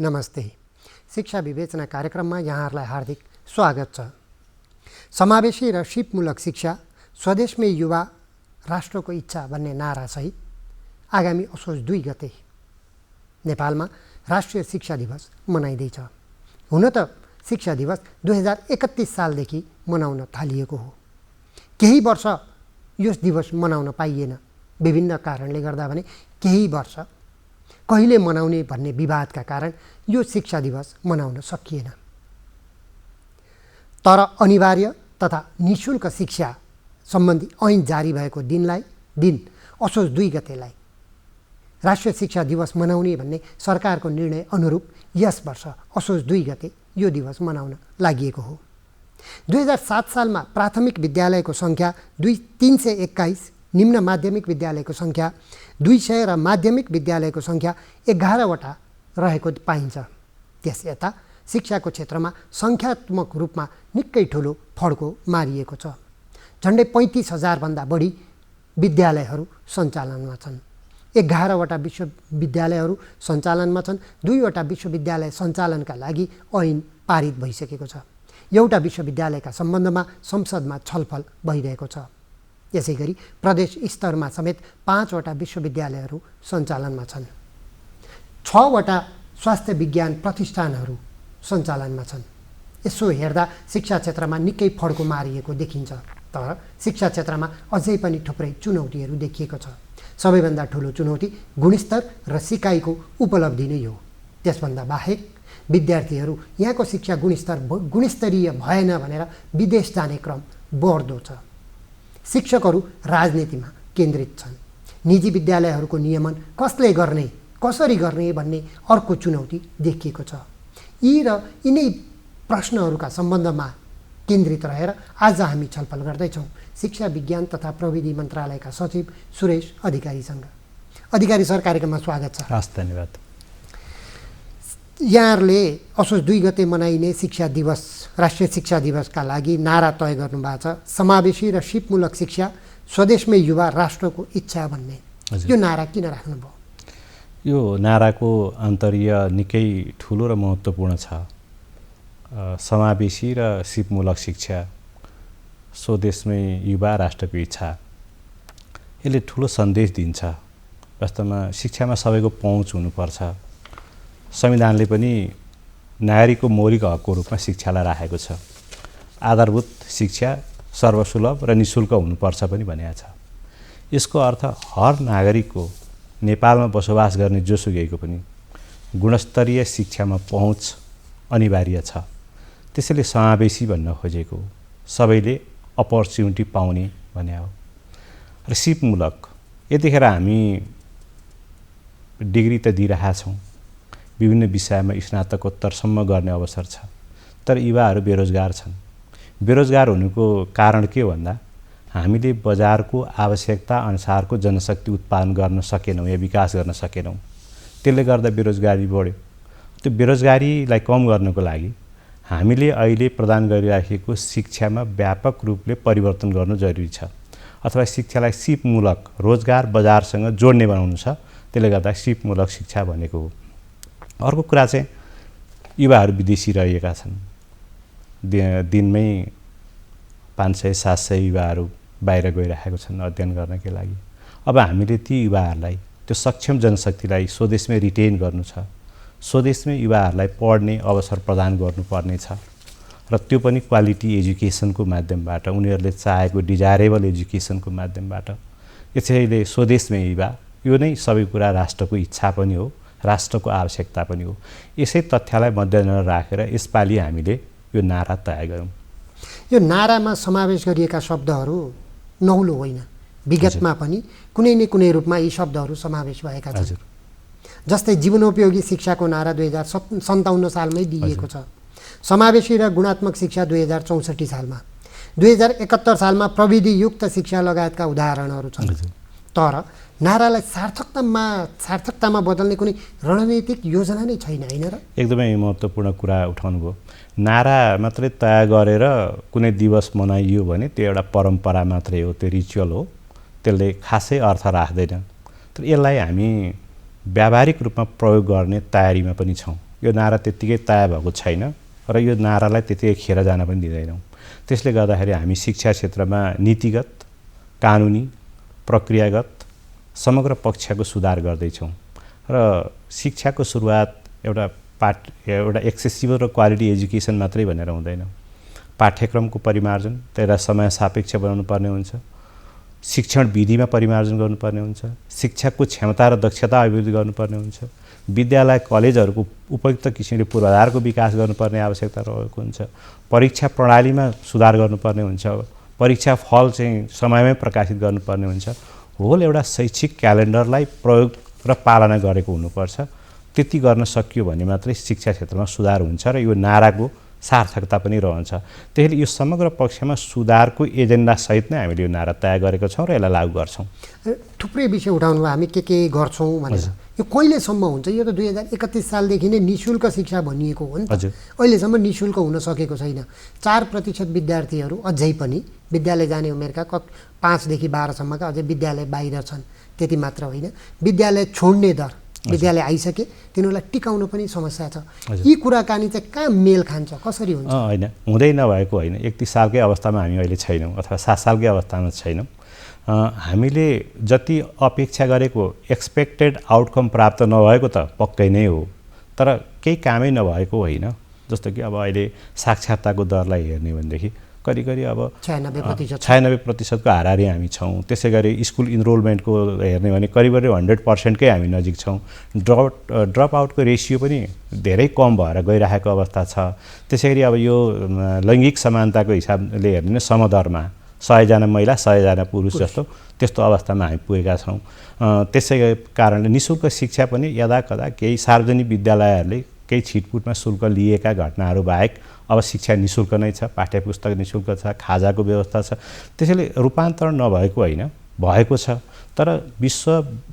नमस्ते। शिक्षा विवेचना कार्यक्रममा यहाँहरूलाई हार्दिक स्वागत छ। समावेशी र सिपमूलक शिक्षा, स्वदेशमै युवा, राष्ट्रको इच्छा भन्ने नारासहित आगामी असोज 2 गते नेपालमा राष्ट्रिय शिक्षा दिवस मनाइँदैछ। हुन त शिक्षा दिवस 2031 सालदेखि मनाउन थालिएको हो। केही वर्ष यस दिवस मनाउन पाइएन, विभिन्न कारणले गर्दा भने केही वर्ष कहिले मनाउने भन्ने विवादका कारण यो शिक्षा दिवस मनाउन सकिएन। तर अनिवार्य तथा निःशुल्क शिक्षा सम्बन्धी ऐन जारी भएको दिन असोज 2 गतेलाई राष्ट्रिय शिक्षा दिवस मनाउने भन्ने सरकारको निर्णय अनुरूप यस वर्ष असोज 2 गते यो दिवस मनाउन लागि हो। 2007 सालमा प्राथमिक विद्यालयको सङ्ख्या 321, निम्न माध्यमिक विद्यालयको सङ्ख्या 200 र माध्यमिक विद्यालयको सङ्ख्या 11वटा रहेको पाइन्छ। त्यस यता शिक्षाको क्षेत्रमा सङ्ख्यात्मक रूपमा निकै ठुलो फड्को मारिएको छ। झन्डै 35,000 भन्दा बढी विद्यालयहरू सञ्चालनमा छन्। 11वटा विश्वविद्यालयहरू सञ्चालनमा छन्। 2वटा विश्वविद्यालय सञ्चालनका लागि ऐन पारित भइसकेको छ। एउटा विश्वविद्यालयका सम्बन्धमा संसदमा छलफल भइरहेको छ। यसै गरी प्रदेश स्तरमा समेत 5वटा विश्वविद्यालयहरू सञ्चालनमा छन्। 6वटा स्वास्थ्य विज्ञान प्रतिष्ठानहरू सञ्चालनमा छन्। यसो हेर्दा शिक्षा क्षेत्रमा निकै फड्को मारिएको देखिन्छ। तर शिक्षा क्षेत्रमा अझै पनि थुप्रै चुनौतीहरू देखिएको छ। सबैभन्दा ठुलो चुनौती गुणस्तर र सिकाइको उपलब्धि नै हो। त्यसभन्दा बाहेक विद्यार्थीहरू यहाँको शिक्षा गुणस्तरीय भएन भनेर विदेश जाने क्रम बढ्दो छ। शिक्षकहरू राजनीतिमा केन्द्रित छन्। निजी विद्यालयहरूको नियमन कसरी गर्ने भन्ने अर्को चुनौती देखिएको छ। यिनै प्रश्नहरूका सम्बन्धमा केन्द्रित रहेर आज हामी छलफल गर्दैछौँ शिक्षा विज्ञान तथा प्रविधि मन्त्रालयका सचिव सुरेश अधिकारीसँग। अधिकारी सर, कार्यक्रममा स्वागत छ। हस्, धन्यवाद। यहाँहरूले असोज 2 गते मनाइने शिक्षा दिवस, राष्ट्रिय शिक्षा दिवसका लागि नारा तय गर्नुभएको छ, समावेशी र सिपमूलक शिक्षा, स्वदेशमै युवा, राष्ट्रको इच्छा भन्ने। यो नारा किन राख्नुभयो? यो नाराको आन्तर्य निकै ठुलो र महत्त्वपूर्ण छ। समावेशी र सिपमूलक शिक्षा, स्वदेशमै युवा, राष्ट्रको इच्छा, यसले ठुलो सन्देश दिन्छ। वास्तवमा शिक्षामा सबैको पहुँच हुनुपर्छ। संविधानले पनि नागरिकको मौलिक हकको रूपमा शिक्षालाई राखेको छ। आधारभूत शिक्षा सर्वसुलभ र निःशुल्क हुनुपर्छ पनि भनेको छ। यसको अर्थ हर नागरिकको, नेपालमा बसोबास गर्ने जोसुकैको पनि गुणस्तरीय शिक्षामा पहुँच अनिवार्य छ। त्यसैले समावेशी भन्न खोजेको, सबैले अपर्च्युनिटी पाउने भने हो। र सिपमूलक, यतिखेर हामी डिग्री त दिइरहेका छौँ, विभिन्न विषयमा स्नातकोत्तरसम्म गर्ने अवसर छ। तर युवाहरू बेरोजगार छन्। बेरोजगार हुनुको कारण के भन्दा हामीले बजारको आवश्यकता अनुसारको जनशक्ति उत्पादन गर्न सकेनौँ या विकास गर्न सकेनौँ। त्यसले गर्दा बेरोजगारी बढ्यो। त्यो बेरोजगारीलाई कम गर्नको लागि हामीले अहिले प्रदान गरिराखेको शिक्षामा व्यापक रूपले परिवर्तन गर्नु जरुरी छ। अथवा शिक्षालाई सिपमूलक, रोजगार बजारसँग जोड्ने बनाउनु छ। त्यसले गर्दा सिपमूलक शिक्षा भनेको हो। अर्को कुरा चाहिँ युवाहरू विदेशी रहेका छन्। दिनमै 500-700 युवाहरू बाहिर गइरहेका छन् अध्ययन गर्नकै लागि। अब हामीले ती युवाहरूलाई, त्यो सक्षम जनशक्तिलाई स्वदेशमै रिटेन गर्नु छ। स्वदेशमै युवाहरूलाई पढ्ने अवसर प्रदान गर्नुपर्ने छ। र त्यो पनि क्वालिटी एजुकेसनको माध्यमबाट, उनीहरूले चाहेको डिजायरेबल एजुकेसनको माध्यमबाट। यसैले स्वदेशमै युवा, यो नै सबै कुरा राष्ट्रको इच्छा पनि हो, राष्ट्रको आवश्यकता पनि हो। यसै तथ्यलाई मध्यनजर राखेर यसपालि हामीले यो नारा तय गऱ्यौँ। यो नारामा समावेश गरिएका शब्दहरू नौलो होइन। विगतमा पनि कुनै न कुनै रूपमा यी शब्दहरू समावेश भएका छन्। जस्तै जीवनोपयोगी शिक्षाको नारा 2057 सालमै दिइएको छ। समावेशी र गुणात्मक शिक्षा 2064 सालमा, 2071 सालमा प्रविधियुक्त शिक्षा लगायतका उदाहरणहरू छन्। तर नारालाई सार्थकतामा बदल्ने कुनै रणनीतिक योजना नै छैन, होइन र? एकदमै महत्त्वपूर्ण कुरा उठाउनु भयो। नारा मात्रै तय गरेर कुनै दिवस मनाइयो भने त्यो एउटा परम्परा मात्रै हो, त्यो रिचुअल हो। त्यसले खासै अर्थ राख्दैन। तर यसलाई हामी व्यावहारिक रूपमा प्रयोग गर्ने तयारीमा पनि छौँ। यो नारा त्यत्तिकै तय भएको छैन र यो नारालाई त्यत्तिकै खेर जान पनि दिँदैनौँ। त्यसले गर्दाखेरि हामी शिक्षा क्षेत्रमा नीतिगत, कानुनी, प्रक्रियागत समग्र पक्षको सुधार गर्दैछौँ र शिक्षाको सुरुवात एउटा एक्सेसिबल र क्वालिटी एजुकेसन मात्रै भनेर हुँदैन। पाठ्यक्रमको परिमार्जन त्यसलाई समय सापेक्ष बनाउनु पर्ने हुन्छ, शिक्षण विधिमा परिमार्जन गर्नुपर्ने हुन्छ, शिक्षकको क्षमता र दक्षता अभिवृद्धि गर्नुपर्ने हुन्छ, विद्यालय कलेजहरूको उपयुक्त किसिमले पूर्वाधारको विकास गर्नुपर्ने आवश्यकता रहेको हुन्छ, परीक्षा प्रणालीमा सुधार गर्नुपर्ने हुन्छ, परीक्षा फल चाहिँ समयमै प्रकाशित गर्नुपर्ने हुन्छ। होल एउटा शैक्षिक क्यालेन्डरलाई प्रयोग र पालना गरेको हुनुपर्छ। त्यति गर्न सकियो भने मात्रै शिक्षा क्षेत्रमा सुधार हुन्छ र यो नाराको सार्थकता पनि रहन्छ। त्यसैले यो समग्र पक्षमा सुधारको एजेन्डासहित नै हामीले यो नारा तय गरेका छौँ र यसलाई लागू गर्छौँ। थुप्रै विषय उठाउनु हामी के गर्छौँ भनेर, यो कहिलेसम्म हुन्छ? यो त 2031 सालदेखि नै निःशुल्क शिक्षा भनिएको हो नि त, अहिलेसम्म निःशुल्क हुन सकेको छैन। 4% विद्यार्थीहरू अझै पनि विद्यालय जाने उमेरका 5 देखि 12 सम्मका अझै विद्यालय बाहिर छन्। त्यति मात्र होइन, विद्यालय छोड्ने दर, विद्यालय आइसके तिनीहरूलाई टिकाउन पनि समस्या छ। यी कुराकानी चाहिँ कहाँ मेल खान्छ, कसरी हुन्छ? होइन, हुँदै नभएको होइन। 31 सालकै अवस्थामा हामी अहिले छैनौँ अथवा 7 सालकै अवस्थामा छैनौँ। हामीले जति अपेक्षा गरेको एक्सपेक्टेड आउटकम प्राप्त नभएको त पक्कै नै हो, तर केही कामै नभएको होइन। जस्तो कि अब अहिले साक्षरताको दरलाई हेर्ने भनेदेखि करिब अब 96% हाराहारी हामी छौँ। त्यसै गरी स्कुल इनरोलमेन्टको हेर्ने भने करिब 100%कै हामी नजिक छौँ। ड्रप आउटको रेसियो पनि धेरै कम भएर गइरहेको अवस्था छ। त्यसै गरी अब यो लैङ्गिक समानताको हिसाबले हेर्ने समदरमा 100जना महिला 100जना पुरुष जस्तो त्यस्तो अवस्थामा हामी पुगेका छौँ। त्यसै कारणले निःशुल्क शिक्षा पनि यदाकदा केही सार्वजनिक विद्यालयहरूले केही छिटपुटमा शुल्क लिएका घटनाहरू बाहेक अब शिक्षा निःशुल्क नै छ, पाठ्यपुस्तक निःशुल्क छ, खाजाको व्यवस्था छ। त्यसैले रूपान्तरण नभएको होइन, भएको छ। तर विश्व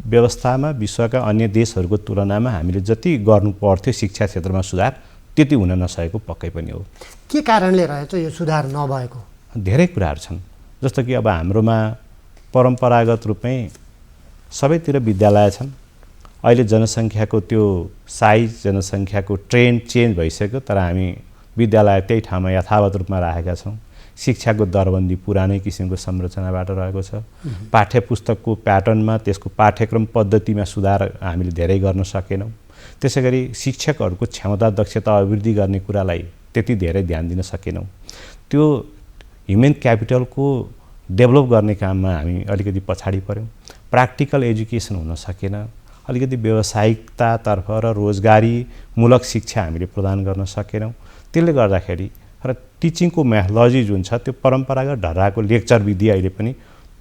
व्यवस्थामा विश्वका अन्य देशहरूको तुलनामा हामीले जति गर्नु पर्थ्यो शिक्षा क्षेत्रमा सुधार, त्यति हुन नसकेको पक्कै पनि हो। के कारणले रहेछ यो सुधार नभएको? धेरै कुराहरू छन्। जस्तो कि अब हाम्रोमा परम्परागत रूपमै सबैतिर विद्यालय छन्। अहिले जनसङ्ख्याको त्यो साइज, जनसङ्ख्याको ट्रेन्ड चेन्ज भइसक्यो, तर हामी विद्यालय त्यही ठाउँमा यथावत रूपमा राखेका छौँ। शिक्षाको दरबन्दी पुरानै किसिमको संरचनाबाट रहेको छ। पाठ्यपुस्तकको प्याटर्नमा, त्यसको पाठ्यक्रम पद्धतिमा सुधार हामीले धेरै गर्न सकेनौँ। त्यसै गरी शिक्षकहरूको क्षमता दक्षता अभिवृद्धि गर्ने कुरालाई त्यति धेरै ध्यान दिन सकेनौँ। त्यो ह्युमन क्यापिटलको डेभलप गर्ने काममा हामी अलिकति पछाडि पऱ्यौँ। प्र्याक्टिकल एजुकेसन हुन सकेन। अलिकति व्यावसायिकतातर्फ र रोजगारीमूलक शिक्षा हामीले प्रदान गर्न सकेनौँ। त्यसले गर्दाखेरि र टिचिङको मेथोडोलोजी जुन छ त्यो परम्परागत ढर्राको लेक्चर विधि अहिले पनि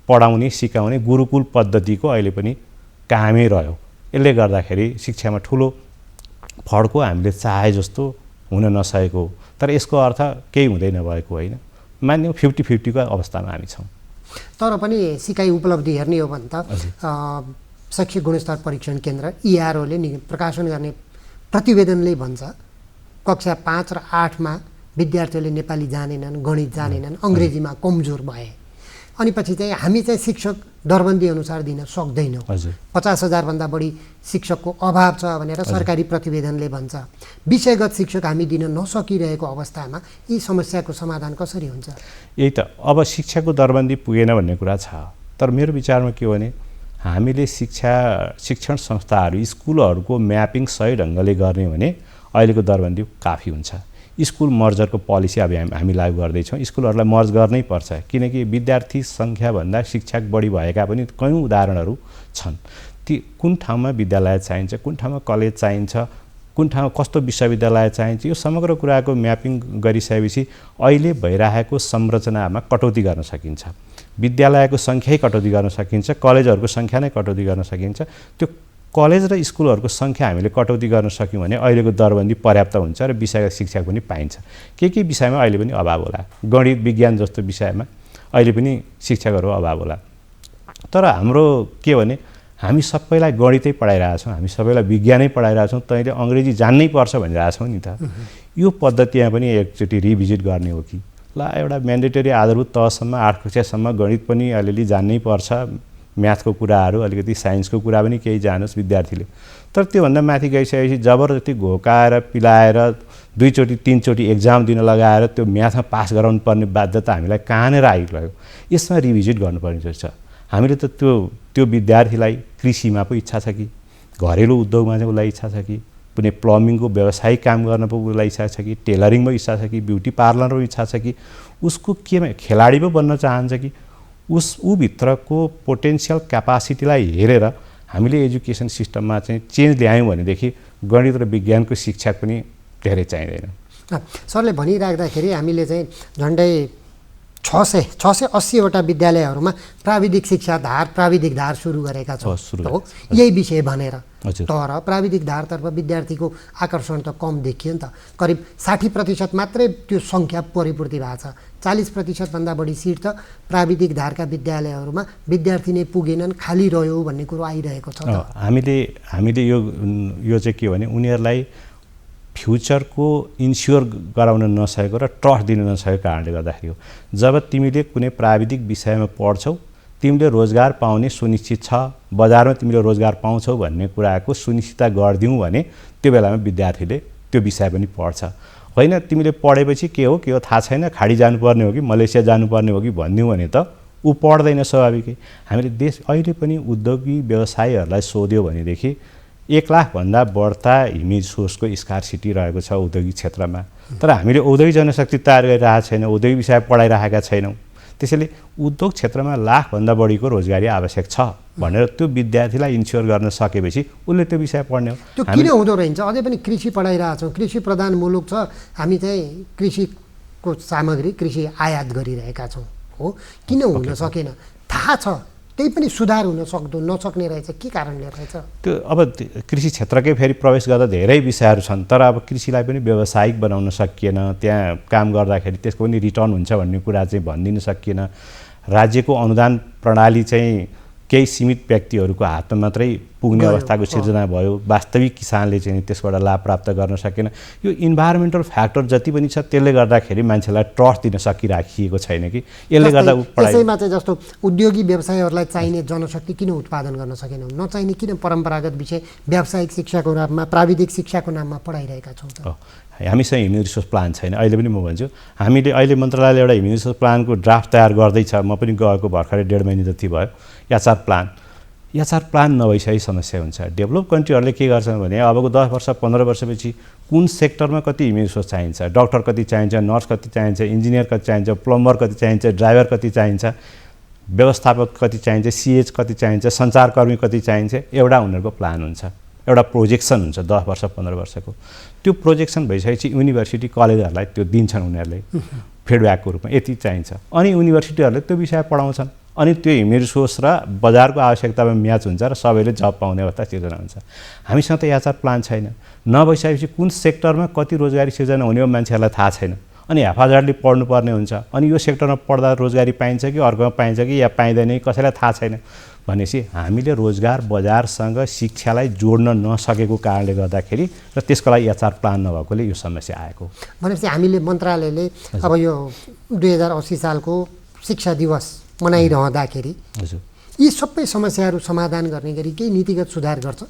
पढाउने सिकाउने गुरुकुल पद्धतिको अहिले पनि कामै रह्यो। यसले गर्दाखेरि शिक्षामा ठुलो फड्को हामीले चाहे जस्तो हुन नसकेको। तर यसको अर्थ केही हुँदै नभएको होइन, मान्यौँ 50-50 को अवस्थामा हामी छौँ। तर पनि सिकाइ उपलब्धि हेर्ने हो भने त शैक्षिक गुणस्तर परीक्षण केन्द्र इआरओले प्रकाशन गर्ने प्रतिवेदनले भन्छ कक्षा 5 र 8 मा विद्यार्थीहरूले नेपाली जानेनन्, गणित जानेनन्, अङ्ग्रेजीमा कमजोर भए। अनि पछि चाहिँ हामी चाहिँ शिक्षक दरबन्दी अनुसार दिन सक्दैनौँ। 50,000 भन्दा बढी शिक्षकको अभाव छ भनेर सरकारी प्रतिवेदनले भन्छ। विषयगत शिक्षक हामी दिन नसकिरहेको अवस्थामा यी समस्याको समाधान कसरी हुन्छ? यही त अब शिक्षाको दरबन्दी पुगेन भन्ने कुरा छ। तर मेरो विचारमा के हो भने हामीले शिक्षण संस्थाहरू स्कुलहरूको म्यापिङ सही ढङ्गले गर्ने भने अहिलेको दरबन्दी काफी हुन्छ। स्कुल मर्जरको पोलिसी अब हामी लागू गर्दैछौँ। स्कुलहरूलाई मर्ज गर्नै पर्छ, किनकि विद्यार्थी सङ्ख्याभन्दा शिक्षक बढी भएका पनि कयौँ उदाहरणहरू छन्। ती कुन ठाउँमा विद्यालय चाहिन्छ, कुन ठाउँमा कलेज चाहिन्छ, कुन ठाउँमा कस्तो विश्वविद्यालय चाहिन्छ, यो समग्र कुराको म्यापिङ गरिसकेपछि अहिले भइरहेको संरचनामा कटौती गर्न सकिन्छ। विद्यालयको सङ्ख्यै कटौती गर्न सकिन्छ, कलेजहरूको सङ्ख्या नै कटौती गर्न सकिन्छ। त्यो कलेज र स्कुलहरूको सङ्ख्या हामीले कटौती गर्न सक्यौँ भने अहिलेको दरबन्दी पर्याप्त हुन्छ र विषयगत शिक्षा पनि पाइन्छ। के विषयमा अहिले पनि अभाव होला, गणित विज्ञान जस्तो विषयमा अहिले पनि शिक्षकहरू अभाव होला। तर हाम्रो के भने हामी सबैलाई गणितै पढाइरहेछौँ, हामी सबैलाई विज्ञानै पढाइरहेछौँ, तैँले अङ्ग्रेजी जान्नै पर्छ भनिरहेछौँ नि त। यो पद्धतिमा पनि एकचोटि रिभिजिट गर्ने हो कि ल एउटा म्यान्डेटरी आधारभूत तहसम्म 8 कक्षासम्म गणित पनि अलिअलि जान्नै पर्छ म्याथको कुराहरू अलिकति साइन्सको कुरा पनि केही जानोस् विद्यार्थीले। तर त्योभन्दा माथि गइसकेपछि जबरजस्ती घोकाएर पिलाएर 2 चोटि 3 चोटि एक्जाम दिन लगाएर त्यो म्याथमा पास गराउनु पर्ने बाध्यता हामीलाई कहाँनिर आइरह्यो। यसमा रिभिजिट गर्नुपर्ने रहेछ। हामीले त त्यो विद्यार्थीलाई कृषिमा पो इच्छा छ कि, घरेलु उद्योगमा चाहिँ उसलाई इच्छा छ कि, कुनै प्लम्बिङको व्यावसायिक काम गर्न पो उसलाई इच्छा छ कि, टेलरिङमा इच्छा छ कि, ब्युटी पार्लरमा इच्छा छ कि, उसको केमा खेलाडी पो बन्न चाहन्छ कि, ऊभित्रको पोटेन्सियल क्यापासिटीलाई हेरेर हामीले एजुकेसन सिस्टममा चाहिँ चेन्ज ल्यायौँ भनेदेखि गणित र विज्ञानको शिक्षा पनि धेरै चाहिँदैन। सरले भनिराख्दाखेरि हामीले चाहिँ झन्डै 680वटा विद्यालयहरूमा प्राविधिक शिक्षा प्राविधिक धार सुरु गरेका छौँ हो, यही विषय भनेर। तर प्राविधिक धारतर्फ विद्यार्थीको आकर्षण त कम देखियो नि त। करिब 60% मात्रै त्यो सङ्ख्या परिपूर्ति भएको छ। 40%भन्दा बढी सिट त प्राविधिक धारका विद्यालयहरूमा विद्यार्थी नै पुगेनन्, खाली रह्यो भन्ने कुरो आइरहेको छ। हामीले यो चाहिँ के भने उनीहरूलाई फ्युचरको इन्स्योर गराउन नसकेको र ट्रस्ट दिन नसकेको कारणले गर्दाखेरि हो। जब तिमीले कुनै प्राविधिक विषयमा पढ्छौ तिमीले रोजगार पाउने सुनिश्चित छ, बजारमा तिमीले रोजगार पाउँछौ भन्ने कुराको सुनिश्चितता गरिदिउँ भने त्यो बेलामा विद्यार्थीले त्यो विषय पनि पढ्छ। होइन तिमीले पढेपछि के हो थाहा छैन, खाडी जानुपर्ने हो कि मलेसिया जानुपर्ने हो कि भनिदिउँ भने त ऊ पढ्दैन स्वाभाविकै। हामीले देश अहिले पनि उद्योगी व्यवसायीहरूलाई सोध्यो भनेदेखि 1 लाखभन्दा बढ्ता इमेज सोर्सको स्कार्सिटी रहेको छ औद्योगिक क्षेत्रमा। तर हामीले औद्योगिक जनशक्ति तयार गरिरहेका छैनौँ, औद्योगिक विषय पढाइरहेका छैनौँ। त्यसैले उद्योग क्षेत्रमा लाखभन्दा बढीको रोजगारी आवश्यक छ भनेर त्यो विद्यार्थीलाई इन्स्योर गर्न सकेपछि उसले त्यो विषय पढ्ने हो। त्यो किन हुँदो रहेछ? अझै पनि कृषि पढाइरहेछौँ, कृषि प्रधान मुलुक छ, हामी चाहिँ कृषिको सामग्री कृषि आयात गरिरहेका छौँ हो, किन हुन सकेन? थाहा छ त्यही पनि सुधार हुन नसक्ने रहेछ, के कारणले रहेछ? त्यो अब कृषि क्षेत्रकै फेरि प्रवेश गर्दा धेरै विषयहरू छन्, तर अब कृषिलाई पनि व्यावसायिक बनाउन सकिएन, त्यहाँ काम गर्दाखेरि त्यसको पनि रिटर्न हुन्छ भन्ने कुरा चाहिँ भनिदिन सकिएन। राज्यको अनुदान प्रणाली चाहिँ केही सीमित व्यक्तिहरूको हातमा मात्रै पुग्ने अवस्थाको सिर्जना भयो, वास्तविक किसानले चाहिँ त्यसबाट लाभ प्राप्त गर्न सकेन। यो इन्भाइरोमेन्टल फ्याक्टर जति पनि छ त्यसले गर्दाखेरि मान्छेलाई ट्रस्ट दिन सकिराखिएको छैन कि यसले गर्दा त्यसैमा चाहिँ जस्तो उद्योगी व्यवसायहरूलाई चाहिने जनशक्ति किन उत्पादन गर्न सकेनौँ? नचाहिने किन परम्परागत विषय व्यावसायिक शिक्षाको नाममा प्राविधिक शिक्षाको नाममा पढाइरहेका छौँ त? हामीसँग ह्युमन रिसोर्स प्लान छैन। अहिले पनि म भन्छु हामीले अहिले मन्त्रालयले एउटा ह्युमन रिसोर्स प्लानको ड्राफ्ट तयार गर्दैछ, म पनि गएको भर्खरै 1.5 महिना जति भयो। एचआर प्लान नभइसकेको समस्या हुन्छ। डेभलप कन्ट्रीहरूले के गर्छन् भने अबको 10 वर्ष 15 वर्षपछि कुन सेक्टरमा कति ह्युमन रिसोर्स चाहिन्छ, डक्टर कति चाहिन्छ, नर्स कति चाहिन्छ, इन्जिनियर कति चाहिन्छ, प्लम्बर कति चाहिन्छ, ड्राइभर कति चाहिन्छ, व्यवस्थापक कति चाहिन्छ, सिएच कति चाहिन्छ, सञ्चारकर्मी कति चाहिन्छ, एउटा उनीहरूको प्लान हुन्छ, एउटा प्रोजेक्सन हुन्छ 10 वर्ष 15 वर्षको। त्यो प्रोजेक्सन भइसकेपछि युनिभर्सिटी कलेजहरूलाई त्यो दिन्छन् उनीहरूले फिडब्याकको रूपमा यति चाहिन्छ, अनि युनिभर्सिटीहरूले त्यो विषय पढाउँछन्, अनि त्यो ह्युमन रिसोर्स र बजारको आवश्यकतामा म्याच हुन्छ र सबैले जब पाउने अवस्था सिर्जना हुन्छ। हामीसँग त एचआर प्लान छैन। नभइसकेपछि कुन सेक्टरमा कति रोजगारी सिर्जना हुने हो मान्छेहरूलाई थाहा छैन, अनि हेफाजतले पढ्नुपर्ने हुन्छ, अनि यो सेक्टरमा पढ्दा रोजगारी पाइन्छ कि अर्कोमा पाइन्छ कि या पाइँदैन कसैलाई थाहा छैन भनेपछि हामीले रोजगार बजारसँग शिक्षालाई जोड्न नसकेको कारणले गर्दाखेरि र त्यसको लागि एचआर प्लान नभएकोले यो समस्या आएको। भनेपछि हामीले मन्त्रालयले अब यो 2080 सालको शिक्षा दिवस मनाइरहँदाखेरि यी सबै समस्याहरू समाधान गर्ने गरी केही नीतिगत सुधार गर्छ?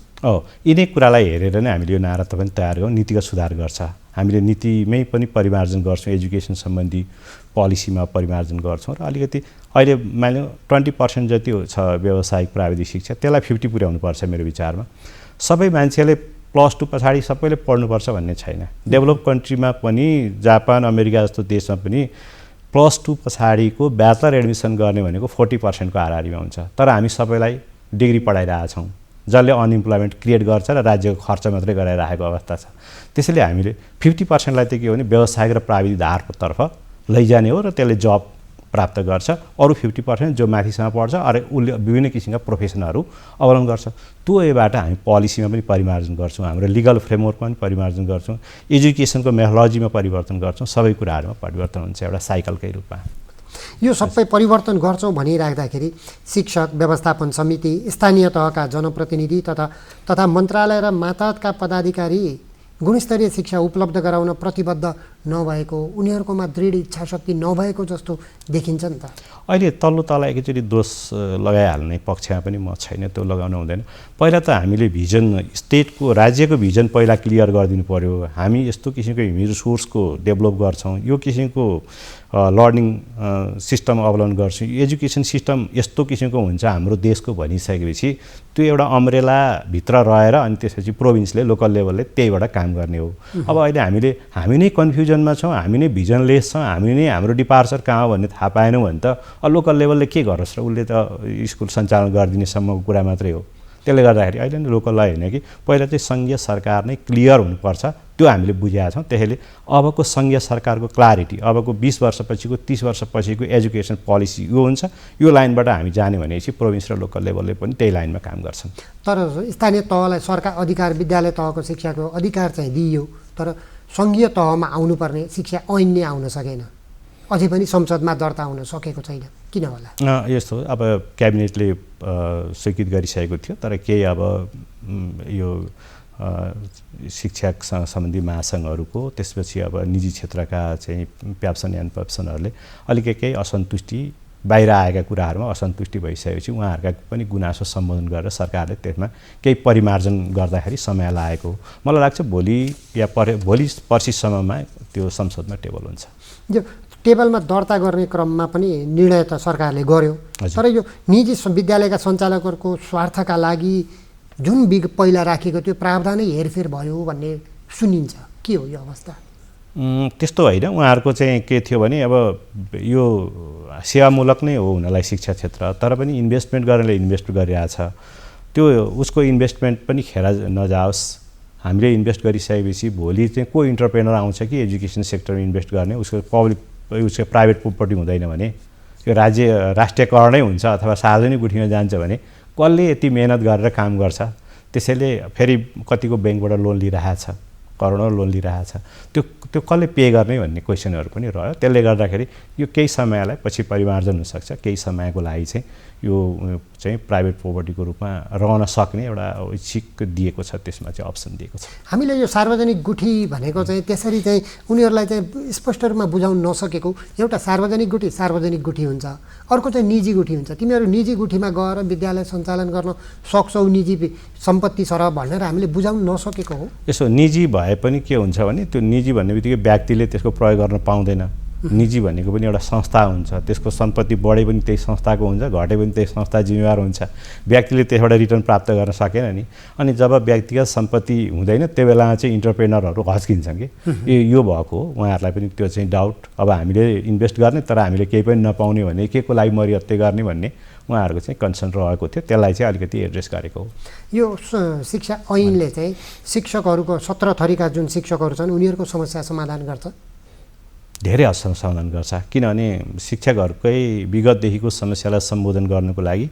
यिनै कुरालाई हेरेर नै हामीले यो नारा त पनि तयार गरौँ, नीतिगत सुधार गर्छ। हामीले नीतिमै पनि परिमार्जन गर्छौँ, एजुकेसन सम्बन्धी पोलिसीमा परिमार्जन गर्छौँ र अलिकति अहिले मानिलिउँ 20% जति छ व्यावसायिक प्राविधिक शिक्षा, त्यसलाई 50 पुर्याउनुपर्छ मेरो विचारमा। सबै मान्छेले +2 पछाडि सबैले पढ्नुपर्छ भन्ने छैन। डेभलप कन्ट्रीमा पनि जापान अमेरिका जस्तो देशमा पनि +2 पछाडिको ब्याचलर एडमिसन गर्ने भनेको 40% को हाराहारीमा हुन्छ। तर हामी सबैलाई डिग्री पढाइरहेछौँ, जसले अनइम्प्लोइमेन्ट क्रिएट गर्छ र राज्यको खर्च मात्रै गराइरहेको अवस्था छ। त्यसैले हामीले 50%लाई त के हो भने व्यावसायिक र प्राविधिक धारतर्फ लैजाने हो र त्यसले जब प्राप्त गर्छ। अरू 50% जो माथिसँग पढ्छ अरे उसले विभिन्न किसिमका प्रोफेसनहरू अवलम्बन गर्छ। त्यो एबाट हामी पोलिसीमा पनि परिमार्जन गर्छौँ, हाम्रो लिगल फ्रेमवर्कमा पनि परिमार्जन गर्छौँ, एजुकेसनको मेथोलोजीमा परिवर्तन गर्छौँ, सबै कुराहरूमा परिवर्तन हुन्छ एउटा साइकलकै रूपमा। यो सबै परिवर्तन गर्छौँ भनिराख्दाखेरि शिक्षक, व्यवस्थापन समिति, स्थानीय तहका जनप्रतिनिधि तथा मन्त्रालय र मातहतका पदाधिकारी गुणस्तरीय शिक्षा उपलब्ध गराउन प्रतिबद्ध नभएको, उनीहरूकोमा दृढ इच्छा शक्ति नभएको जस्तो देखिन्छ नि त। अहिले तल्लो तल एकैचोटि दोष लगाइहाल्ने पक्षमा पनि म छैन, त्यो लगाउनु हुँदैन। पहिला त हामीले भिजन, स्टेटको राज्यको भिजन पहिला क्लियर गरिदिनु पर्यो। हामी यस्तो किसिमको ह्युमन रिसोर्सको डेभलप गर्छौँ, यो किसिमको लर्निङ सिस्टम अवलम्बन गर्छौँ, एजुकेसन सिस्टम यस्तो किसिमको हुन्छ हाम्रो देशको भनिसकेपछि त्यो एउटा अम्ब्रेलाभित्र रहेर अनि त्यसपछि प्रोभिन्सले, लोकल लेभलले त्यहीबाट काम गर्ने हो। अब अहिले हामी नै कन्फ्युजनमा छौँ, हामी नै भिजनलेस छौँ, हामी नै हाम्रो डिपार्चर कहाँ हो भन्ने थाहा पाएनौँ भने त लोकल लेभलले के गरोस् र, उसले त स्कुल सञ्चालन गरिदिनेसम्मको कुरा मात्रै हो। त्यसले गर्दाखेरि अहिले नै लोकललाई होइन कि पहिला चाहिँ सङ्घीय सरकार नै क्लियर हुनुपर्छ, त्यो हामीले बुझेका छौँ। त्यसैले अबको सङ्घीय सरकारको क्लारिटी, अबको 20 वर्षपछिको 30 वर्षपछिको एजुकेसन पोलिसी यो हुन्छ, यो लाइनबाट हामी जाने भनेपछि प्रोभिन्स र लोकल लेभलले पनि त्यही लाइनमा काम गर्छन्। तर स्थानीय तहलाई सरकार अधिकार, विद्यालय तहको शिक्षाको अधिकार चाहिँ दिइयो, तर सङ्घीय तहमा आउनुपर्ने शिक्षा ऐन नै आउन सकेन, अझै पनि संसदमा दर्ता हुन सकेको छैन, किन होला? यस्तो हो, अब क्याबिनेटले स्वीकृत गरिसकेको थियो, तर केही अब यो शिक्षा सम्बन्धी महासङ्घहरूको, त्यसपछि अब निजी क्षेत्रका चाहिँ प्याप्सन एन्ड पेप्सनहरूले अलिकति केही असन्तुष्टि, बाहिर आएका कुराहरूमा असन्तुष्टि भइसकेपछि उहाँहरूका पनि गुनासो सम्बोधन गरेर सरकारले त्यसमा केही परिमार्जन गर्दाखेरि समय लागेको हो। मलाई लाग्छ भोलि या भोलि पर्सिसम्ममा त्यो संसदमा टेबल हुन्छ। यो टेबलमा दर्ता गर्ने क्रममा पनि निर्णय त सरकारले गर्यो, तर यो निजी विद्यालयका सञ्चालकहरूको स्वार्थका लागि जुन पहिला राखेको त्यो प्रावधानै हेरफेर भयो भन्ने सुनिन्छ, के हो यो अवस्था? त्यस्तो होइन, उहाँहरूको चाहिँ के थियो भने अब यो सेवामूलक नै हो हुनलाई शिक्षा क्षेत्र, तर पनि इन्भेस्टमेन्ट गर्नेले इन्भेस्ट गरिरहेछ, त्यो उसको इन्भेस्टमेन्ट पनि खेर नजाओस्। हामीले इन्भेस्ट गरिसकेपछि भोलि चाहिँ को इन्टरप्रेनर आउँछ कि एजुकेसन सेक्टरमा इन्भेस्ट गर्ने, उसको प्राइभेट प्रोपर्टी हुँदैन भने, यो राष्ट्रियकरणै हुन्छ अथवा सार्वजनिक गुठीमा जान्छ भने कसले यति मेहनत गरेर काम गर्छ? त्यसैले फेरि कतिको ब्याङ्कबाट लोन लिइरहेछ, करोडौँ लोन लिइरहेछ, त्यो कसले पे गर्ने भन्ने क्वेसनहरू पनि रह्यो। त्यसले गर्दाखेरि यो केही समयलाई पछि परिमार्जन हुनसक्छ, केही समयको लागि चाहिँ यो चाहिँ प्राइभेट प्रोपर्टीको रूपमा रहन सक्ने एउटा ऐच्छिक दिएको छ, त्यसमा चाहिँ अप्सन दिएको छ। हामीले यो सार्वजनिक गुठी भनेको चाहिँ त्यसरी चाहिँ उनीहरूलाई चाहिँ स्पष्ट रूपमा बुझाउन नसकेको, एउटा सार्वजनिक गुठी हुन्छ, अर्को चाहिँ निजी गुठी हुन्छ। तिमीहरू निजी गुठीमा गएर विद्यालय सञ्चालन गर्न सक्छौ निजी सम्पत्ति सर भनेर हामीले बुझाउन नसकेको हो। यसो निजी भए पनि के हुन्छ भने त्यो निजी भन्ने बित्तिकै व्यक्तिले त्यसको प्रयोग गर्न पाउँदैन। निजी भनेको पनि एउटा संस्था हुन्छ, त्यसको सम्पत्ति बढे पनि त्यही संस्थाको हुन्छ, घटे पनि त्यही संस्था जिम्मेवार हुन्छ। व्यक्तिले त्यसबाट रिटर्न प्राप्त गर्न सकेन नि, अनि जब व्यक्तिगत सम्पत्ति हुँदैन त्यो बेलामा चाहिँ इन्टरप्रेनरहरू हच्किन्छन् कि यो भएको हो। उहाँहरूलाई पनि त्यो चाहिँ डाउट, अब हामीले इन्भेस्ट गर्ने तर हामीले केही पनि नपाउने भने के को लागि मरिहत्ते गर्ने भन्ने उहाँहरूको चाहिँ कन्सर्न रहेको थियो, त्यसलाई चाहिँ अलिकति एड्रेस गरेको हो। यो शिक्षा ऐनले चाहिँ शिक्षकहरूको 17 थरीका जुन शिक्षकहरू छन् उनीहरूको समस्या समाधान गर्छ, धेरै हदसम्म समाधान गर्छ। किनभने शिक्षकहरूकै विगतदेखिको समस्यालाई सम्बोधन गर्नुको लागि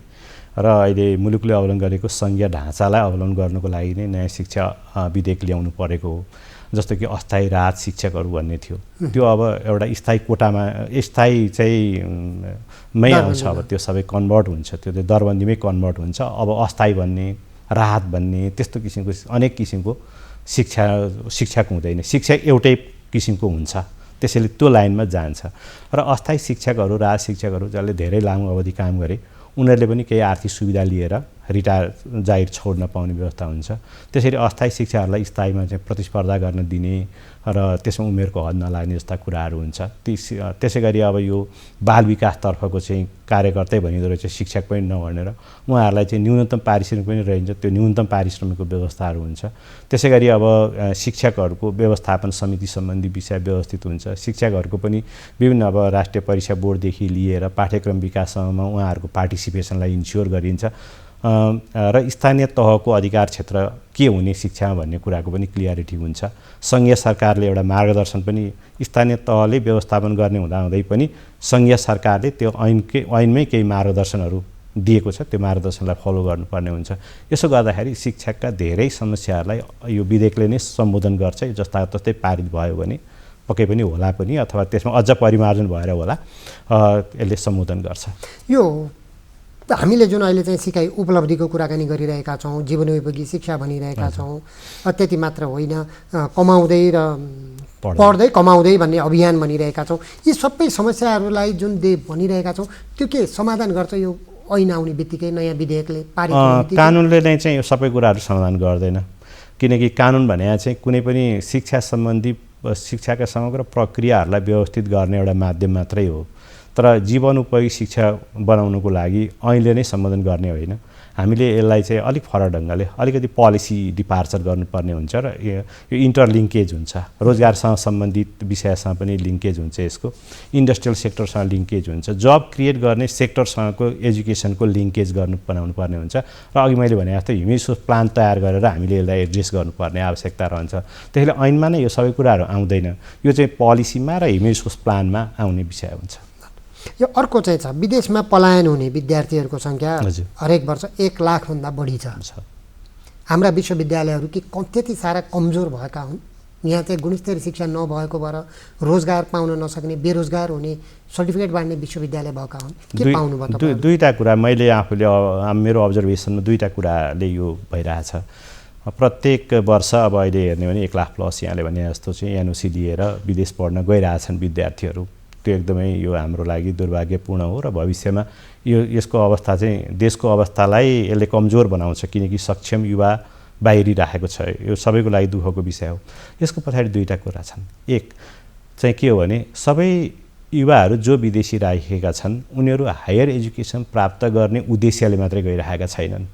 र अहिले मुलुकले अवलम्बन गरेको सङ्घीय ढाँचालाई अवलम्बन गर्नुको लागि नै नयाँ शिक्षा विधेयक ल्याउनु परेको हो। जस्तो कि अस्थायी राहत शिक्षकहरू भन्ने थियो, त्यो अब एउटा स्थायी कोटामा स्थायी चाहिँ मै आउँछ, अब त्यो सबै कन्भर्ट हुन्छ, त्यो दरबन्दीमै कन्भर्ट हुन्छ। अब अस्थायी भन्ने, राहत भन्ने, त्यस्तो किसिमको अनेक किसिमको शिक्षाको हुँदैन, शिक्षा एउटै किसिमको हुन्छ, त्यसैले त्यो लाइनमा जान्छ। र अस्थायी शिक्षकहरू, राहत शिक्षकहरू जसले धेरै लामो अवधि काम गरे उनीहरूले पनि केही आर्थिक सुविधा लिएर रिटायर जागिर छोड्न पाउने व्यवस्था हुन्छ। त्यसरी अस्थायी शिक्षाहरूलाई स्थायीमा चाहिँ प्रतिस्पर्धा गर्न दिने र त्यसमा उमेरको हद नलाग्ने जस्ता कुराहरू हुन्छ। त्यसै गरी अब यो बाल विकासतर्फको चाहिँ कार्यकर्तै भनिँदो रहेछ, शिक्षक पनि नभनेर उहाँहरूलाई चाहिँ न्यूनतम पारिश्रमिक पनि रहन्छ, त्यो न्यूनतम पारिश्रमिकको व्यवस्थाहरू हुन्छ। त्यसै गरी अब शिक्षकहरूको व्यवस्थापन समिति सम्बन्धी विषय व्यवस्थित हुन्छ। शिक्षकहरूको पनि विभिन्न अब राष्ट्रिय परीक्षा बोर्डदेखि लिएर पाठ्यक्रम विकाससम्ममा उहाँहरूको पार्टिसिपेसनलाई इन्स्योर गरिन्छ र स्थानीय तहको अधिकार क्षेत्र के हुने शिक्षामा भन्ने कुराको पनि क्लियरिटी हुन्छ। सङ्घीय सरकारले एउटा मार्गदर्शन पनि स्थानीय तहले व्यवस्थापन गर्ने हुँदाहुँदै पनि सङ्घीय सरकारले त्यो ऐनमै केही मार्गदर्शनहरू दिएको छ, त्यो मार्गदर्शनलाई फलो गर्नुपर्ने हुन्छ। यसो गर्दाखेरि शिक्षाका धेरै समस्याहरूलाई यो विधेयकले नै सम्बोधन गर्छ। जस्ता तस्तै पारित भयो भने पक्कै पनि होला पनि, अथवा त्यसमा अझ परिमार्जन भएर होला यसले सम्बोधन गर्छ। यो हामीले जुन अहिले चाहिँ सिकाइ उपलब्धिको कुराकानी गरिरहेका छौँ, जीवनोपयोगी शिक्षा भनिरहेका छौँ, त्यति मात्र होइन, कमाउँदै र पढ्दै कमाउँदै भन्ने अभियान भनिरहेका छौँ। यी सबै समस्याहरूलाई जुन भनिरहेका छौँ त्यो के समाधान गर्छ यो ऐन आउने बित्तिकै नयाँ विधेयकले पारित हुने बित्तिकै? कानुनले नै चाहिँ यो सबै कुराहरू समाधान गर्दैन, किनकि कानुन भने चाहिँ कुनै पनि शिक्षा सम्बन्धी शिक्षाका समग्र प्रक्रियाहरूलाई व्यवस्थित गर्ने एउटा माध्यम मात्रै हो। तर जीवनोपयोगी शिक्षा बनाउनुको लागि ऐनले नै सम्बोधन गर्ने होइन। हामीले यसलाई चाहिँ अलिक फरक ढङ्गले अलिकति पोलिसी डिपार्चर गर्नुपर्ने हुन्छ र यो इन्टरलिङ्केज हुन्छ, रोजगारसँग सम्बन्धित विषयसँग पनि लिङ्केज हुन्छ, यसको इन्डस्ट्रियल सेक्टरसँग लिङ्केज हुन्छ, जब क्रिएट गर्ने सेक्टरसँगको एजुकेसनको लिङ्केज बनाउनु पर्ने हुन्छ। र अघि मैले भने जस्तो ह्युमन रिसोर्स प्लान तयार गरेर हामीले यसलाई एड्रेस गर्नुपर्ने आवश्यकता रहन्छ। त्यसैले ऐनमा नै यो सबै कुराहरू आउँदैन, यो चाहिँ पोलिसीमा र ह्युमन रिसोर्स प्लानमा आउने विषय हुन्छ। यो अर्को चाहिँ छ विदेशमा पलायन हुने विद्यार्थीहरूको सङ्ख्या हरेक वर्ष 1 लाखभन्दा बढी छ। हाम्रा विश्वविद्यालयहरू के त्यति सारा कमजोर भएका हुन्? यहाँ चाहिँ गुणस्तरीय शिक्षा नभएको भएर रोजगार पाउन नसक्ने, बेरोजगार हुने, सर्टिफिकेट बाँड्ने विश्वविद्यालय भएका हुन्? के पाउनुभयो? दुईवटा कुरा मैले आफूले मेरो अब्जर्भेसनमा दुईवटा कुराले यो भइरहेछ। प्रत्येक वर्ष अब अहिले हेर्ने भने 1 लाख प्लस यहाँले भने जस्तो चाहिँ एनओसी लिएर विदेश पढ्न गइरहेछन् विद्यार्थीहरू। त्यो एकदमै यो हाम्रो लागि दुर्भाग्यपूर्ण हो र भविष्यमा यसको अवस्था चाहिँ देशको अवस्थालाई यसले कमजोर बनाउँछ, किनकि सक्षम युवा बाहिरिरहेको छ। यो सबैको लागि दुःखको विषय हो। यसको पछाडि दुईवटा कुरा छन्। एक चाहिँ के हो भने सबै युवाहरू जो विदेशी राखेका छन् उनीहरू हायर एजुकेसन प्राप्त गर्ने उद्देश्यले मात्रै गइरहेका छैनन्।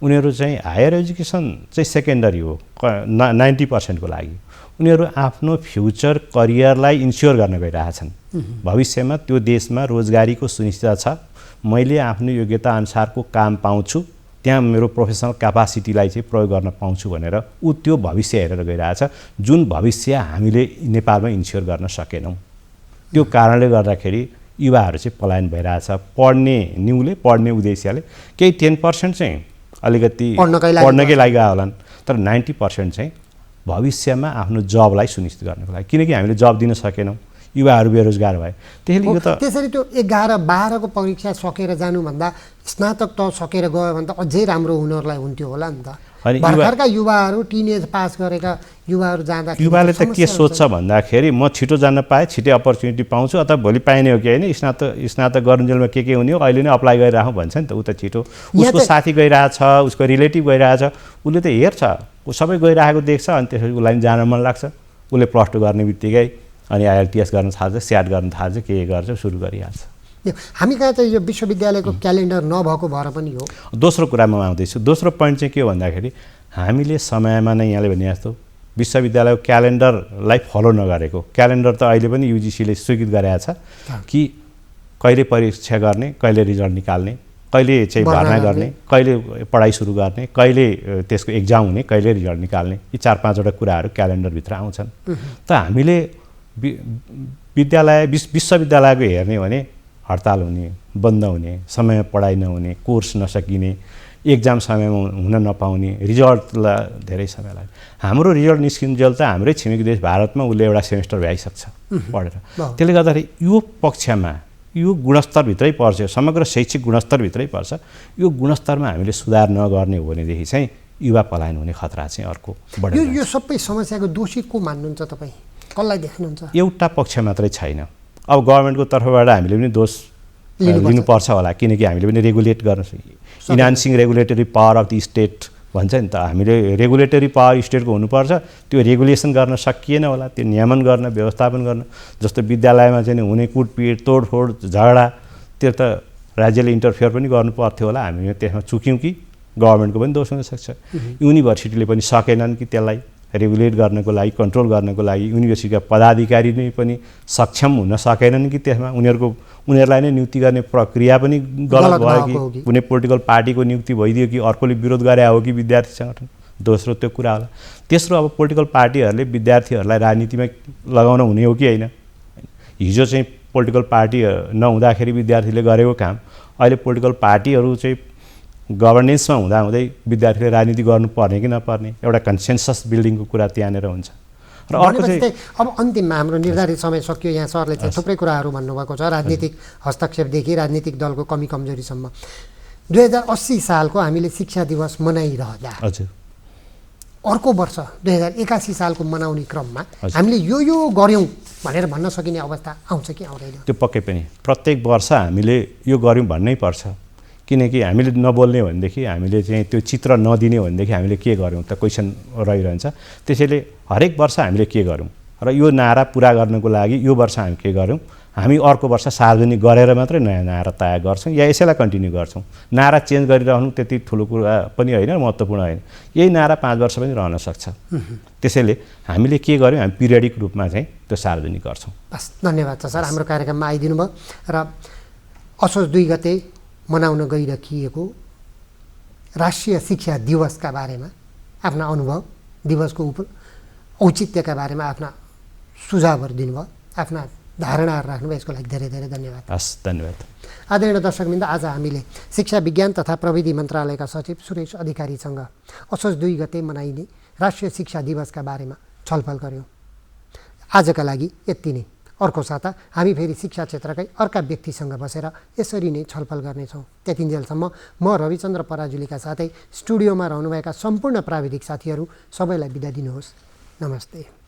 उनीहरू चाहिँ हायर एजुकेसन चाहिँ सेकेन्डरी हो 90% को लागि। उनीहरू आफ्नो फ्युचर करियरलाई इन्स्योर गर्न गइरहेछन्। भविष्यमा त्यो देशमा रोजगारीको सुनिश्चितता छ, मैले आफ्नो योग्यता अनुसारको काम पाउँछु, त्यहाँ मेरो प्रोफेसनल क्यापासिटीलाई चाहिँ प्रयोग गर्न पाउँछु भनेर त्यो भविष्य हेरेर गइरहेछ, जुन भविष्य हामीले नेपालमा इन्स्योर गर्न सकेनौँ। त्यो कारणले गर्दाखेरि युवाहरू चाहिँ पलायन भइरहेछ। पढ्ने उद्देश्यले केही 10% चाहिँ अलिकति पढ्नकै लागि गयो होलान्, तर 90% चाहिँ भविष्यमा आफ्नो जबलाई सुनिश्चित गर्नको लागि, किनकि हामीले जब दिन सकेनौँ, युवाहरू बेरोजगार भए। त्यसरी त्यो 11-12 को परीक्षा सकेर जानुभन्दा स्नातक त सकेर गयो भने त अझै राम्रो हुनहरूलाई हुन्थ्यो होला नि त। भर्खरका युवाहरू टिनेज पास गरेका युवाहरू जाँदा युवाले त के सोध्छ भन्दाखेरि म छिटो जान पाएँ, छिटै अपर्च्युनिटी पाउँछु, अथवा भोलि पाइने हो कि होइन, स्नातक गर्नुजेलमा के हुने हो अहिले नै अप्लाई गरिराखौँ भन्छ नि त। ऊ त छिटो उसको साथी गइरहेछ, उसको रिलेटिभ गइरहेछ, उसले त हेर्छ, ऊ सबै गइरहेको देख्छ, अनि त्यसपछि उसलाई पनि जान मन लाग्छ। उसले +2 गर्ने बित्तिकै अनि IELTS गर्न थाल्छ, स्याट गर्न थाल्छ, के गर्छ, सुरु गरिहाल्छ। हामी कहाँ चाहिँ यो विश्वविद्यालयको क्यालेन्डर नभएको भएर पनि हो। दोस्रो कुरामा आउँदैछु। दोस्रो पोइन्ट चाहिँ के हो भन्दाखेरि हामीले समयमा नै यहाँले भने जस्तो विश्वविद्यालयको क्यालेन्डरलाई फलो नगरेको। क्यालेन्डर त अहिले पनि युजिसीले स्वीकृत गरेको छ कि कहिले परीक्षा गर्ने, कहिले रिजल्ट निकाल्ने, कहिले चाहिँ भर्ना गर्ने, कहिले पढाइ सुरु गर्ने, कहिले त्यसको एक्जाम हुने, कहिले रिजल्ट निकाल्ने, यी 4-5वटा कुराहरू क्यालेन्डरभित्र आउँछन्। त हामीले विश्वविद्यालयको हेर्ने भने हडताल हुने, बन्द हुने, समयमा पढाइ नहुने, कोर्स नसकिने, एक्जाम समयमा हुन नपाउने, रिजल्टलाई धेरै समय लाग्यो। हाम्रो रिजल्ट निस्किन्जेल त हाम्रै छिमेकी देश भारतमा उसले एउटा सेमेस्टर भ्याइसक्छ पढेर। त्यसले गर्दाखेरि यो पक्षमा यो गुणस्तरभित्रै पर्छ, समग्र शैक्षिक गुणस्तरभित्रै पर्छ। यो गुणस्तरमा हामीले सुधार नगर्ने हो भनेदेखि चाहिँ युवा पलायन हुने खतरा चाहिँ अर्को बढ्यो। यो सबै समस्याको दोषी को मान्नुहुन्छ तपाईँ? कसलाई देख्नुहुन्छ? एउटा पक्ष मात्रै छैन। अब गभर्मेन्टको तर्फबाट हामीले पनि दोष लिनुपर्छ होला, किनकि हामीले पनि रेगुलेट गर्न enhancing regulatory power of the state भन्छ नि त। हामीले रेगुलेटरी पावर स्टेटको हुनुपर्छ, त्यो रेगुलेसन गर्न सकिएन होला, त्यो नियमन गर्न, व्यवस्थापन गर्न। जस्तो विद्यालयमा चाहिँ हुने कुटपिट, तोडफोड, झगडा, त्यो त राज्यले इन्टरफेयर पनि गर्नु पर्थ्यो होला। हामी त्यसमा चुक्यौँ कि गभर्मेन्टको पनि दोष हुनसक्छ। युनिभर्सिटीले पनि सकेनन् कि त्यसलाई रेगुलेट गर्नको लागि, कन्ट्रोल गर्नको लागि। युनिभर्सिटीका पदाधिकारी नै पनि सक्षम हुन सकेनन् कि त्यसमा उनीहरूलाई नै नियुक्ति गर्ने प्रक्रिया पनि गलत भयो कि कुनै पोलिटिकल पार्टीको नियुक्ति भइदियो कि अर्कोले विरोध गरे हो कि विद्यार्थी सङ्गठन। दोस्रो त्यो कुरा होला। तेस्रो अब पोलिटिकल पार्टीहरूले विद्यार्थीहरूलाई राजनीतिमा लगाउन हुने हो कि होइन। हिजो चाहिँ पोलिटिकल पार्टी नहुँदाखेरि विद्यार्थीले गरेको काम अहिले पोलिटिकल पार्टीहरू चाहिँ गभर्नेन्समा हुँदाहुँदै विद्यार्थीले राजनीति गर्नुपर्ने कि नपर्ने एउटा कन्सेन्सस बिल्डिङको कुरा त्यहाँनिर हुन्छ। र अर्को चाहिँ अब अन्तिममा हाम्रो निर्धारित समय सकियो। यहाँ सरले चाहिँ थुप्रै कुराहरू भन्नुभएको छ, राजनीतिक हस्तक्षेपदेखि राजनीतिक दलको कमी कमजोरीसम्म। 2080 सालको हामीले शिक्षा दिवस मनाइरहँदा हजुर अर्को वर्ष 2081 सालको मनाउने क्रममा हजुर। हामीले यो गऱ्यौँ भनेर भन्न सकिने अवस्था आउँछ कि आउँदैन? त्यो पक्कै पनि प्रत्येक वर्ष हामीले यो गऱ्यौँ भन्नै पर्छ, किनकि हामीले नबोल्ने भनेदेखि, हामीले चाहिँ त्यो चित्र नदिने भनेदेखि हामीले के गऱ्यौँ त क्वेसन रहिरहन्छ। त्यसैले हरेक वर्ष हामीले के गऱ्यौँ र यो नारा पुरा गर्नको लागि यो वर्ष हामी के गऱ्यौँ, हामी अर्को वर्ष सार्वजनिक गरेर मात्रै नयाँ नारा तयार गर्छौँ या यसैलाई कन्टिन्यू गर्छौँ। नारा चेन्ज गरिरहनु त्यति ठुलो कुरा पनि होइन, महत्त्वपूर्ण होइन। यही नारा 5 वर्ष पनि रहन सक्छ। त्यसैले हामीले के गर्यौँ, हामी पिरियडिक रूपमा चाहिँ त्यो सार्वजनिक गर्छौँ। बस धन्यवाद छ सर, हाम्रो कार्यक्रममा आइदिनु भयो र असोज 2 गते मनाउन गइराखिएको राष्ट्रिय शिक्षा दिवसका बारेमा आफ्ना अनुभव, दिवसको औचित्यका बारेमा आफ्ना सुझावहरू दिनुभयो, आफ्ना धारणाहरू राख्नुभयो, यसको लागि धेरै धेरै धन्यवाद। हस्, धन्यवाद। आदरणीय दर्शकवृन्द, आज हामीले शिक्षा विज्ञान तथा प्रविधि मन्त्रालयका सचिव सुरेश अधिकारीसँग असोज 2 गते मनाइने राष्ट्रिय शिक्षा दिवसका बारेमा छलफल गऱ्यौँ। आजका लागि यति नै। अर्को साता हामी फेरि शिक्षा क्षेत्रकै अर्का व्यक्तिसँग बसेर यसरी नै छलफल गर्नेछौँ। त्यतिन्जेलसम्म म रविचन्द्र पराजुलीका साथै स्टुडियोमा रहनुभएका सम्पूर्ण प्राविधिक साथीहरू सबैलाई बिदा दिनुहोस्। नमस्ते।